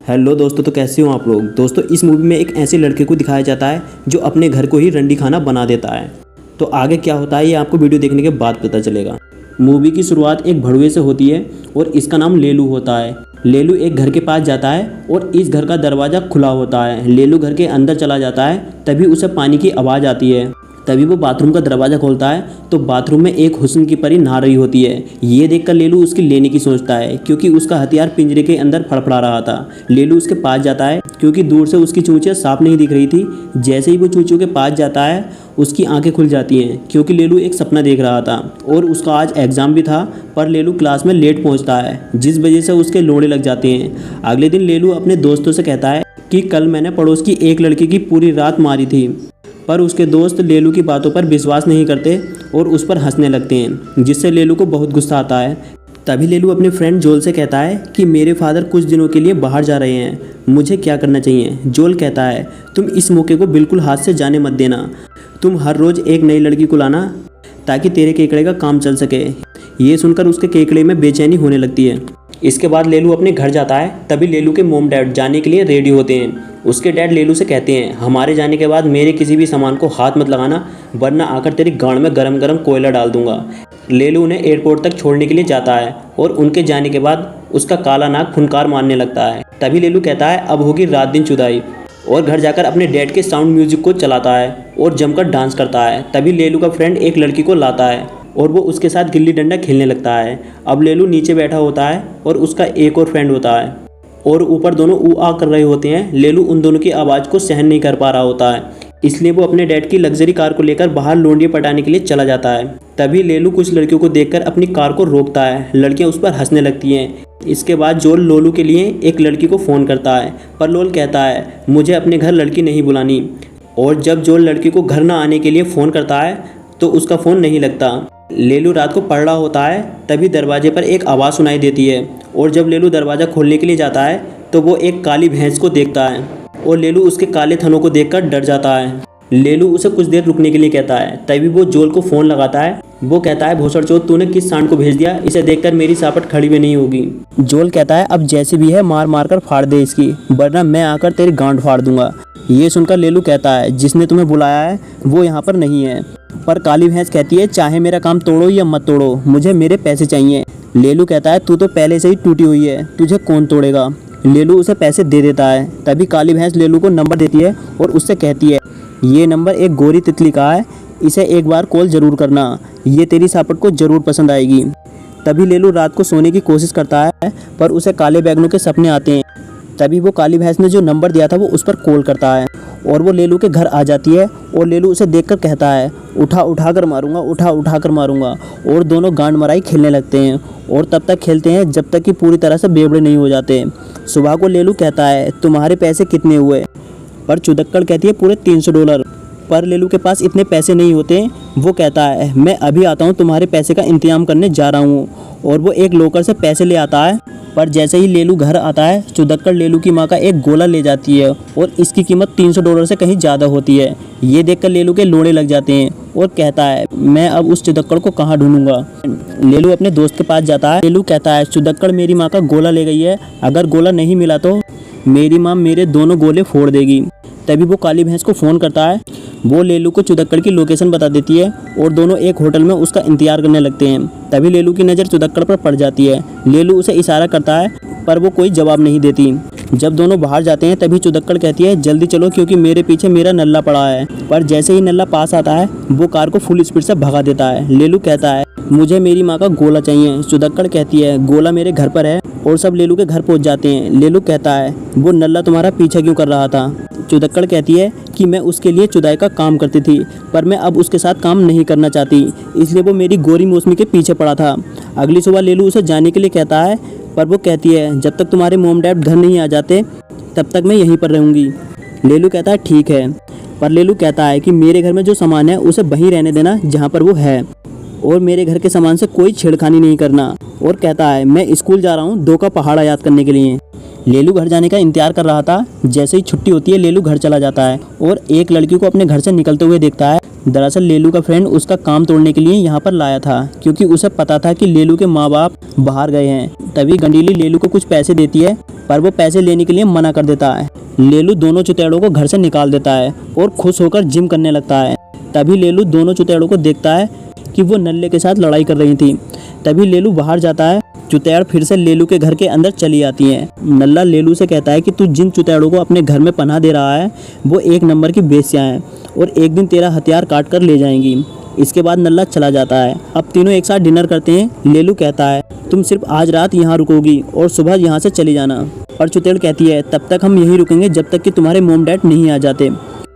Hello दोस्तों, तो कैसे हो आप लोग। दोस्तों, इस मूवी में एक ऐसे लड़के को दिखाया जाता है जो अपने घर को ही रंडी खाना बना देता है। तो आगे क्या होता है ये आपको वीडियो देखने के बाद पता चलेगा। मूवी की शुरुआत एक भड़ुए से होती है और इसका नाम लेलू होता है। लेलू एक घर के पास जाता है और इस घर का दरवाज़ा खुला होता है। लेलू घर के अंदर चला जाता है, तभी उसे पानी की आवाज़ आती है। तभी वो बाथरूम का दरवाज़ा खोलता है तो बाथरूम में एक हुस्न की परी नहा रही होती है। ये देखकर लेलू उसकी लेने की सोचता है क्योंकि उसका हथियार पिंजरे के अंदर फड़फड़ा रहा था। लेलू उसके पास जाता है क्योंकि दूर से उसकी चूंचियाँ साफ नहीं दिख रही थी। जैसे ही वो चूंचियों के पास जाता है उसकी आंखें खुल जाती हैं क्योंकि लेलू एक सपना देख रहा था और उसका आज एग्ज़ाम भी था। पर लेलू क्लास में लेट पहुंचता है जिस वजह से उसके लोड़े लग जाते हैं। अगले दिन लेलू अपने दोस्तों से कहता है कि कल मैंने पड़ोस की एक लड़की की पूरी रात मारी थी। पर उसके दोस्त लेलू की बातों पर विश्वास नहीं करते और उस पर हंसने लगते हैं, जिससे लेलू को बहुत गुस्सा आता है। तभी लेलू अपने फ्रेंड जोल से कहता है कि मेरे फादर कुछ दिनों के लिए बाहर जा रहे हैं, मुझे क्या करना चाहिए। जोल कहता है तुम इस मौके को बिल्कुल हाथ से जाने मत देना। तुम हर रोज़ एक नई लड़की को लाना ताकि तेरे केकड़े का काम चल सके। ये सुनकर उसके केकड़े में बेचैनी होने लगती है। इसके बाद लेलू अपने घर जाता है। तभी लेलू के मोम डैड जाने के लिए रेडी होते हैं। उसके डैड लेलू से कहते हैं हमारे जाने के बाद मेरे किसी भी सामान को हाथ मत लगाना, वरना आकर तेरी गांड में गरम गरम कोयला डाल दूंगा। लेलू उन्हें एयरपोर्ट तक छोड़ने के लिए जाता है और उनके जाने के बाद उसका काला नाक फुनकार मारने लगता है। तभी लेलू कहता है अब होगी रात दिन जुदाई और घर जाकर अपने डैड के साउंड म्यूजिक को चलाता है और जमकर डांस करता है। तभी लेलू का फ्रेंड एक लड़की को लाता है और वो उसके साथ गिल्ली डंडा खेलने लगता है। अब लेलू नीचे बैठा होता है और उसका एक और फ्रेंड होता है और ऊपर दोनों ऊ आ कर रहे होते हैं। लेलू उन दोनों की आवाज़ को सहन नहीं कर पा रहा होता है, इसलिए वो अपने डैड की लग्जरी कार को लेकर बाहर लोंडियाँ पटाने के लिए चला जाता है। तभी लेलू कुछ लड़कियों को देखकर अपनी कार को रोकता है। लड़कियां उस पर हंसने लगती हैं। इसके बाद जोल लोलू के लिए एक लड़की को फ़ोन करता है, पर लोल कहता है मुझे अपने घर लड़की नहीं बुलानी। और जब जोल लड़की को घर ना आने के लिए फ़ोन करता है तो उसका फ़ोन नहीं लगता। लेलू रात को पढ़ रहा होता है, तभी दरवाजे पर एक आवाज़ सुनाई देती है और जब लेलू दरवाज़ा खोलने के लिए जाता है तो वो एक काली भैंस को देखता है और लेलू उसके काले थनों को देखकर डर जाता है। लेलू उसे कुछ देर रुकने के लिए कहता है। तभी वो जोल को फ़ोन लगाता है। वो कहता है भोसड़चोद तूने किस सांड को भेज दिया, इसे देखकर मेरी सापट खड़ी भी नहीं होगी। जोल कहता है अब जैसे भी है मार मार कर फाड़ दे इसकी, वरना मैं आकर तेरी गांड फाड़ दूंगा। ये सुनकर लेलू कहता है जिसने तुम्हें बुलाया है वो यहाँ पर नहीं है। पर काली भैंस कहती है चाहे मेरा काम तोड़ो या मत तोड़ो, मुझे मेरे पैसे चाहिए। लेलू कहता है तू तो पहले से ही टूटी हुई है, तुझे कौन तोड़ेगा। लेलू उसे पैसे दे देता है। तभी काली भैंस लेलू को नंबर देती है और उससे कहती है ये नंबर एक गोरी तितली का है, इसे एक बार कॉल ज़रूर करना, ये तेरी सापट को ज़रूर पसंद आएगी। तभी लेलू रात को सोने की कोशिश करता है पर उसे काले बैगनों के सपने आते हैं। तभी वो काली भैंस ने जो नंबर दिया था वो उस पर कॉल करता है और वो लेलू के घर आ जाती है और लेलू उसे देखकर कहता है उठा उठा कर मारूंगा, उठा उठा कर मारूंगा। और दोनों गांड मराई खेलने लगते हैं और तब तक खेलते हैं जब तक कि पूरी तरह से बेवड़े नहीं हो जाते। सुबह को लेलू कहता है तुम्हारे पैसे कितने हुए। पर चुदक्कड़ कहती है पूरे $300। पर लेलू के पास इतने पैसे नहीं होते। वो कहता है मैं अभी आता हूँ, तुम्हारे पैसे का इंतजाम करने जा रहा हूँ। और वो एक लोकर से पैसे ले आता है। पर जैसे ही लेलू घर आता है चुदक्कड़ लेलू की माँ का एक गोला ले जाती है और इसकी कीमत $300 से कहीं ज़्यादा होती है। ये देखकर लेलू के लोड़े लग जाते हैं और कहता है मैं अब उस चुदक्कड़ को कहाँ ढूंढूंगा। लेलू अपने दोस्त के पास जाता है। लेलू कहता है चुदक्कड़ मेरी माँ का गोला ले गई है, अगर गोला नहीं मिला तो मेरी माँ मेरे दोनों गोले फोड़ देगी। तभी वो काली भैंस को फ़ोन करता है। वो लेलू को चुदक्कड़ की लोकेशन बता देती है और दोनों एक होटल में उसका इंतजार करने लगते हैं। तभी लेलू की नज़र चुदक्कड़ पर पड़ जाती है। लेलू उसे इशारा करता है पर वो कोई जवाब नहीं देती। जब दोनों बाहर जाते हैं तभी चुदक्कड़ कहती है जल्दी चलो क्योंकि मेरे पीछे मेरा नल्ला पड़ा है। पर जैसे ही नल्ला पास आता है वो कार को फुल स्पीड से भगा देता है। लेलू कहता है मुझे मेरी माँ का गोला चाहिए। चुदक्कड़ कहती है गोला मेरे घर पर है और सब लेलू के घर पहुँच जाते हैं। लेलू कहता है वो नल्ला तुम्हारा पीछा क्यों कर रहा था। चुदक्कड़ कहती है कि मैं उसके लिए चुदाई का काम करती थी पर मैं अब उसके साथ काम नहीं करना चाहती, इसलिए वो मेरी गोरी मौसमी के पीछे पड़ा था। अगली सुबह लेलू उसे जाने के लिए कहता है पर वो कहती है जब तक तुम्हारे मोम डैड घर नहीं आ जाते तब तक मैं यहीं पर रहूँगी। लेलू कहता है ठीक है। पर लेलू कहता है कि मेरे घर में जो सामान है उसे वहीं रहने देना जहाँ पर वो है और मेरे घर के सामान से कोई छेड़खानी नहीं करना। और कहता है मैं स्कूल जा रहा हूँ 2 का पहाड़ा याद करने के लिए। लेलू घर जाने का इंतजार कर रहा था। जैसे ही छुट्टी होती है लेलू घर चला जाता है और एक लड़की को अपने घर से निकलते हुए देखता है। दरअसल लेलू का फ्रेंड उसका काम तोड़ने के लिए यहाँ पर लाया था क्योंकि उसे पता था कि लेलू के माँ बाप बाहर गए हैं। तभी गंडीली लेलू को कुछ पैसे देती है पर वो पैसे लेने के लिए मना कर देता है। लेलू दोनों चुतेड़ों को घर से निकाल देता है और खुश होकर जिम करने लगता है। तभी लेलू दोनों चुतेड़ों को देखता है कि वो नल्ले के साथ लड़ाई कर रही थी। तभी लेलू बाहर जाता है। चुतेड़ फिर से लेलू के घर के अंदर चली आती है। नल्ला लेलू से कहता है कि तू जिन चुतेड़ों को अपने घर में पनाह दे रहा है वो एक नंबर की बेस्यां हैं और एक दिन तेरा हथियार काट कर ले जाएंगी। इसके बाद नल्ला चला जाता है। अब तीनों एक साथ डिनर करते हैं। लेलू कहता है तुम सिर्फ आज रात यहाँ रुकोगी और सुबह यहाँ से चली जाना। पर चुतेड़ कहती है तब तक हम यहीं रुकेंगे जब तक कि तुम्हारे मॉम डैड नहीं आ जाते।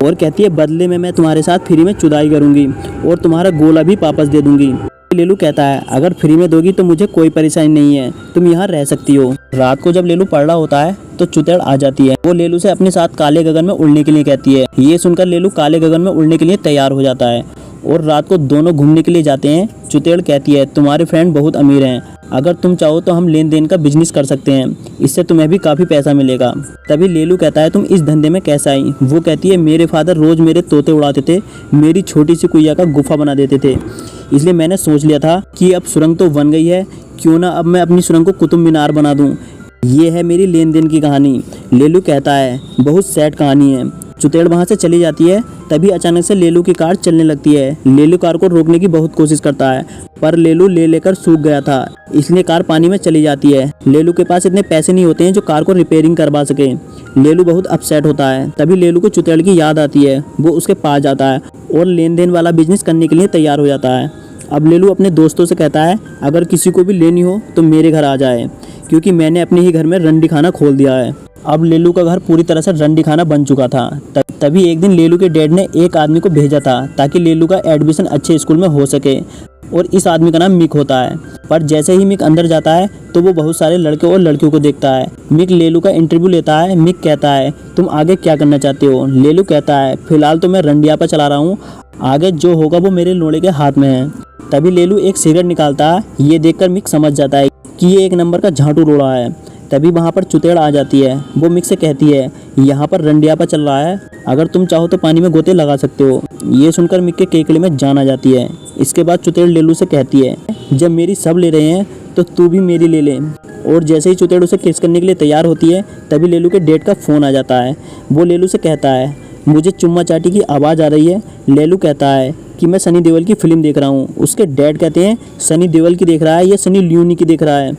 और कहती है बदले में मैं तुम्हारे साथ फ्री में चुदाई करूंगी और तुम्हारा गोला भी वापस दे दूंगी। लेलू कहता है अगर फ्री में दोगी तो मुझे कोई परेशानी नहीं है, तुम यहाँ रह सकती हो। रात को जब लेलू पढ़ रहा होता है तो चुतेड़ आ जाती है। वो लेलू से अपने साथ काले गगन में उड़ने के लिए कहती है। ये सुनकर लेलू काले गगन में उड़ने के लिए तैयार हो जाता है और रात को दोनों घूमने के लिए जाते हैं। चुतेड़ कहती है तुम्हारे फ्रेंड बहुत अमीर हैं, अगर तुम चाहो तो हम लेन देन का बिजनेस कर सकते हैं, इससे तुम्हें भी काफ़ी पैसा मिलेगा। तभी लेलू कहता है तुम इस धंधे में कैसे आई। वो कहती है मेरे फादर रोज़ मेरे तोते उड़ाते थे, मेरी छोटी सी कुइया का गुफा बना देते थे, इसलिए मैंने सोच लिया था कि अब सुरंग तो बन गई है, क्यों ना अब मैं अपनी सुरंग को कुतुब मीनार बना दूँ। ये है मेरी लेन देन की कहानी। लेलू कहता है बहुत सैड कहानी है। चुतेड़ वहाँ से चली जाती है। तभी अचानक से लेलू की कार चलने लगती है। लेलू कार को रोकने की बहुत कोशिश करता है पर लेलू लेकर सूख गया था, इसलिए कार पानी में चली जाती है। लेलू के पास इतने पैसे नहीं होते हैं जो कार को रिपेयरिंग करवा सके। लेलू बहुत अपसेट होता है। तभी लेलू को चुतेड़ की याद आती है। वो उसके पास जाता है और लेन देन वाला बिजनेस करने के लिए तैयार हो जाता है। अब लेलू अपने दोस्तों से कहता है अगर किसी को भी लेनी हो तो मेरे घर आ जाए, क्योंकि मैंने अपने ही घर में रंडी खाना खोल दिया है। अब लेलू का घर पूरी तरह से रंडी खाना बन चुका था। तभी एक दिन लेलू के डैड ने एक आदमी को भेजा था ताकि लेलू का एडमिशन अच्छे स्कूल में हो सके, और इस आदमी का नाम मिक होता है। पर जैसे ही मिक अंदर जाता है तो वो बहुत सारे लड़के और लड़कियों को देखता है। मिक लेलू का इंटरव्यू लेता है। मिक कहता है तुम आगे क्या करना चाहते हो। लेलू कहता है फिलहाल तो मैं रंडिया पर चला रहा हूँ, आगे जो होगा वो मेरे लोड़े के हाथ में है। तभी लेलू एक सिगरेट निकालता है। ये देखकर मिक समझ जाता है कि ये एक नंबर का झांटू रोड़ा है। तभी वहाँ पर चुतेड़ आ जाती है। वो मिक से कहती है यहाँ पर रंडिया पर चल रहा है, अगर तुम चाहो तो पानी में गोते लगा सकते हो। ये सुनकर मिक के केकड़े में जान आ जाती है। इसके बाद चुतेड़ लेलू से कहती है जब मेरी सब ले रहे हैं तो तू भी मेरी ले ले। और जैसे ही चुतेड़ उसे किस करने के लिए तैयार होती है तभी लेलू के डैड का फ़ोन आ जाता है। वो लेलू से कहता है मुझे चुम्मा चाटी की आवाज़ आ रही है। लेलू कहता है कि मैं सनी देओल की फिल्म देख रहा हूँ। उसके डैड कहते हैं सनी देओल की देख रहा है या सनी लियोनी की देख रहा है।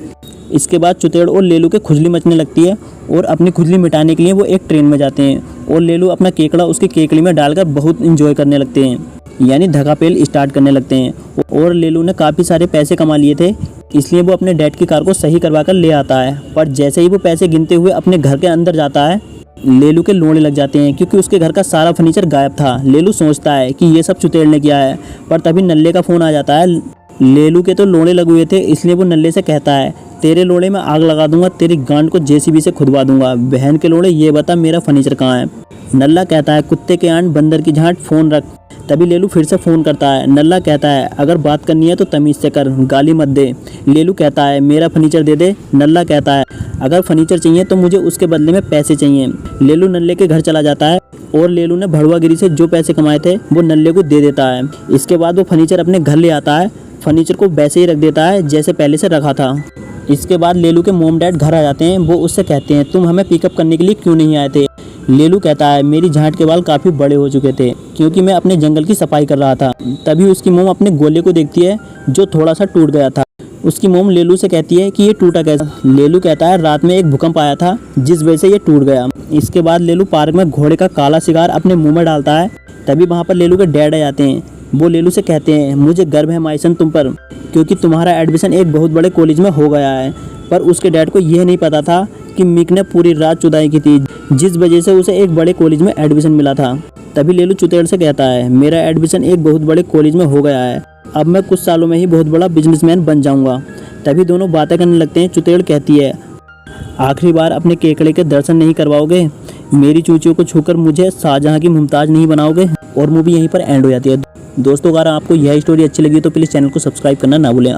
इसके बाद चुतेड़ और लेलू के खुजली मचने लगती है और अपनी खुजली मिटाने के लिए वो एक ट्रेन में जाते हैं और लेलू अपना केकड़ा उसकी केकड़ी में डालकर बहुत इंजॉय करने लगते हैं, यानी धकापेल स्टार्ट करने लगते हैं। और लेलू ने काफ़ी सारे पैसे कमा लिए थे, इसलिए वो अपने डैड की कार को सही करवा कर ले आता है। पर जैसे ही वो पैसे गिनते हुए अपने घर के अंदर जाता है लेलू के लोड़े लग जाते हैं, क्योंकि उसके घर का सारा फर्नीचर गायब था। लेलू सोचता है कि ये सब चुतेड़ ने किया है, पर तभी नल्ले का फ़ोन आ जाता है। लेलू के तो लोड़े लगे हुए थे, इसलिए वो नल्ले से कहता है तेरे लोड़े में आग लगा दूंगा, तेरी गांड को जेसीबी से खुदवा दूंगा। बहन के लोड़े ये बता मेरा फर्नीचर कहाँ है। नल्ला कहता है कुत्ते के आंट बंदर की झांट, फ़ोन रख। तभी लेलू फिर से फ़ोन करता है। नल्ला कहता है अगर बात करनी है तो तमीज़ से कर, गाली मत दे। लेलू कहता है मेरा फर्नीचर दे दे। नल्ला कहता है अगर फर्नीचर चाहिए तो मुझे उसके बदले में पैसे चाहिए। लेलू नल्ले के घर चला जाता है और लेलू ने भड़ुआगिरी से जो पैसे कमाए थे वो नल्ले को दे देता है। इसके बाद वो फर्नीचर अपने घर ले आता है। फर्नीचर को वैसे ही रख देता है जैसे पहले से रखा था। इसके बाद लेलू के मॉम डैड घर आ जाते हैं। वो उससे कहते हैं तुम हमें पिकअप करने के लिए क्यों नहीं आए थे। लेलू कहता है मेरी झांट के बाल काफ़ी बड़े हो चुके थे क्योंकि मैं अपने जंगल की सफाई कर रहा था। तभी उसकी मोम अपने गोले को देखती है जो थोड़ा सा टूट गया था। उसकी मोम लेलू से कहती है कि ये टूटा कैसा। लेलू कहता है रात में एक भूकंप आया था जिस वजह से ये टूट गया। इसके बाद लेलू पार्क में घोड़े का काला सिगार अपने मुँह में डालता है। तभी वहाँ पर लेलू के डैड आ जाते हैं। वो लेलू से कहते हैं मुझे गर्व है माइसन तुम पर, क्योंकि तुम्हारा एडमिशन एक बहुत बड़े कॉलेज में हो गया है। पर उसके डैड को यह नहीं पता था कि मिक ने पूरी रात चुदाई की थी, जिस वजह से उसे एक बड़े कॉलेज में एडमिशन मिला था। तभी लेलू चुतेड़ से कहता है मेरा एडमिशन एक बहुत बड़े कॉलेज में हो गया है, अब मैं कुछ सालों में ही बहुत बड़ा बिजनेसमैन बन जाऊंगा। तभी दोनों बातें करने लगते हैं। चुतेड़ कहती है आखिरी बार अपने केकड़े के दर्शन नहीं करवाओगे, मेरी चूचियों को छूकर मुझे शाहजहां की मुमताज नहीं बनाओगे। और मूवी यहीं पर एंड हो जाती है। दोस्तों अगर आपको यह स्टोरी अच्छी लगी तो प्लीज़ चैनल को सब्सक्राइब करना ना भूलें।